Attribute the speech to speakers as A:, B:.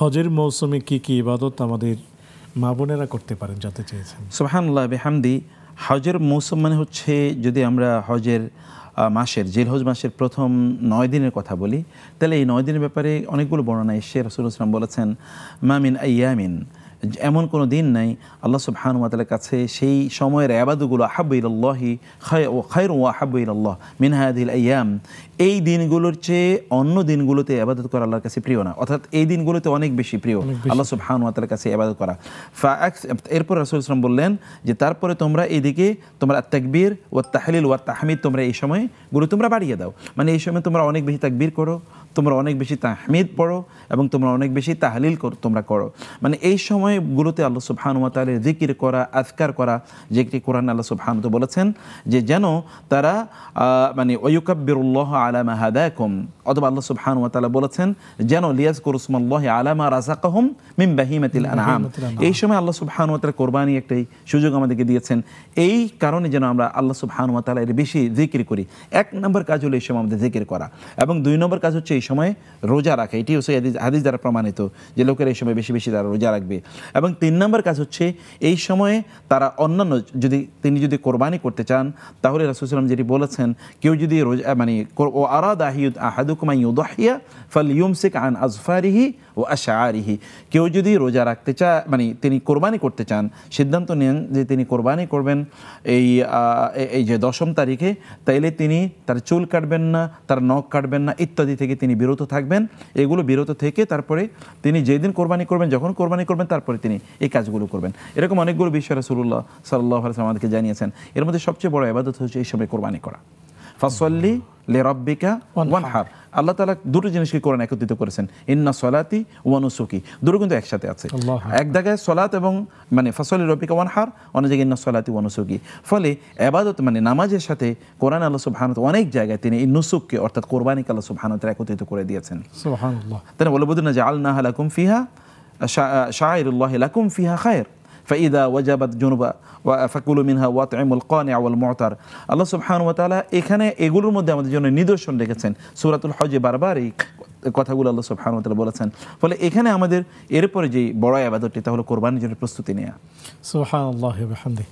A: হজের মৌসুমে কি কি ইবাদত আমাদের মা বোনেরা করতে পারেন জানতে চেয়েছেন।
B: সুবহানাল্লাহ বিহামদি। হজের মৌসুম মানে হচ্ছে, যদি আমরা হজের মাসের জিলহজ মাসের প্রথম 9 দিনের কথা বলি, তাহলে এই 9 দিনের ব্যাপারে অনেকগুলো বর্ণনা এসে রাসূলুল্লাহ সাল্লাল্লাহু আলাইহি ওয়াসাল্লাম বলেছেন, মা মিন আইয়ামিন, এমন কোনো দিন নাই আল্লাহ সুবহানাহু ওয়া তাআলার কাছে সেই সময়ের ইবাদতগুলো আহাব্বু ইলাল্লাহি খায়রু ওয়া আহাব্বু ইলাল্লাহ মিন হাযিহিল আইয়াম, এই দিনগুলোর চেয়ে অন্য দিনগুলোতে ইবাদত করা আল্লাহর কাছে প্রিয় না, অর্থাৎ এই দিনগুলোতে অনেক বেশি প্রিয় আল্লাহ সুবহানাহু ওয়া তাআলার কাছে ইবাদত করা। এরপর রাসূলুল্লাহ সাল্লাল্লাহু আলাইহি ওয়াসাল্লাম বললেন যে তারপরে তোমরা এইদিকে তোমরা তাকবীর ওয়া তাহলিল ওয়া তাহমিদ, তোমরা এই সময়গুলো তোমরা বাড়িয়ে দাও, মানে এই সময় তোমরা অনেক বেশি তাকবীর করো, তোমরা অনেক বেশি তাহমিদ পড়ো এবং তোমরা অনেক বেশি তাহলিল তোমরা করো। মানে এই সময়গুলোতে আল্লাহ সুবহানাহু ওয়া তাআলার জিকির করা, আযকার করা, যেটি কোরআনে আল্লাহ সুবহানাহু ওয়া তাআলা বলেছেন যে যেন তারা মানে ওয়ায়ুকাব্বিরুল্লাহ আলা মা হাদাকুম, অথবা আল্লাহ সুবহানাহু ওয়া তাআলা বলেছেন যেন লিয়াযকুরু ইসমাল্লাহি আলা মা রাযাকাহুম মিন বাহিমাতিল আনআম। এই সময় আল্লাহ সুবহানাহু ওয়া তাআলা কোরবানি একটাই সুযোগ আমাদেরকে দিয়েছেন, এই কারণে যেন আমরা আল্লাহ সুবহানাহু ওয়া তাআলার বেশি জিকির করি। 1 নম্বর কাজ হলো এই সময় আমাদের জিকির করা, এবং 2 নম্বর কাজ হচ্ছে এই সময় রোজা রাখা। এটি হচ্ছে হাদিস দ্বারা প্রমাণিত যে লোকেরা এই সময় বেশি বেশি তারা রোজা রাখবে। এবং 3 নম্বর কাজ হচ্ছে এই সময়ে তারা অন্যান্য তিনি যদি কোরবানি করতে চান, তাহলে রাসূলুল্লাহ সাল্লাল্লাহু আলাইহি ওয়াসাল্লাম যেটি বলেছেন, কেউ যদি রোজা মানে ও আরাদা আহাদুকুম আন ইউদাহিয়া ফালইউমসিক আন আযফারিহি ওয়া আশআরিহি, কেউ যদি রোজা রাখতে চায় মানে তিনি কোরবানি করতে চান, সিদ্ধান্ত নেন যে তিনি কোরবানি করবেন এই যে 10ম তারিখে, তাইলে তিনি তার চুল কাটবেন না, তার নখ কাটবেন না ইত্যাদি থেকে তিনি বিরত থাকবেন। এগুলো বিরত থেকে তারপরে তিনি যেদিন কোরবানি করবেন, যখন কোরবানি করবেন, তারপরে তিনি এই কাজগুলো করবেন। এরকম অনেকগুলো বিষয় রাসূলুল্লাহ সাল্লাল্লাহু আলাইহি ওয়াসাল্লাম আমাদেরকে জানিয়েছেন। এর মধ্যে সবচেয়ে বড় ইবাদত হচ্ছে এই সময় কোরবানি করা। ফাসল্লি লিরাব্বিকা ওয়ানহার, আল্লাহ তাআলা দুটো জিনিসকে কোরআনে একত্রিত করেছেন, ইন্না সলাতি ওয়া নুসুকি, দুটো কিন্তু একসাথে আছে। এক জায়গায় সলাত এবং মানে ফাসল্লি লিরাব্বিকা ওয়ানহার, অন্য জায়গায় ইন্না সলাতি ওয়া নুসুকি। ফলে ইবাদত মানে নামাজের সাথে কোরআনে আল্লাহ সুবহানাহু ওয়া তাআলা অনেক জায়গায় তিনি এই নুসুককে অর্থাৎ কোরবানিকে আল্লাহ সুবহানাহু ওয়া তাআলা একত্রিত করে দিয়েছেন।
A: সুবহানাল্লাহ।
B: তাই বলবুদনা জাআলনাহা লাকুম ফিহা শাআইরুল্লাহি লাকুম ফিহা খায়র ফাইদা ওয়াজাবাত জুনুবা ফাকুলু মিনহা ওয়াতইমুল কানিআ ওয়াল মু'তার। আল্লাহ সুবহানাহু ওয়া তাআলা এখানে এগুলোর মধ্যে আমাদের জন্য নিদর্শন রেখেছেন। সূরাতুল হজে বারবার এই কথাগুলো আল্লাহ সুবহানাহু ওয়া তাআলা বলেছেন। ফলে এখানে আমাদের এরপরে যে বড় ইবাদতটি তা হলো কোরবানির জন্য প্রস্তুতি নেওয়া।
A: সুবহানাল্লাহি ওয়া বিহামদিহি।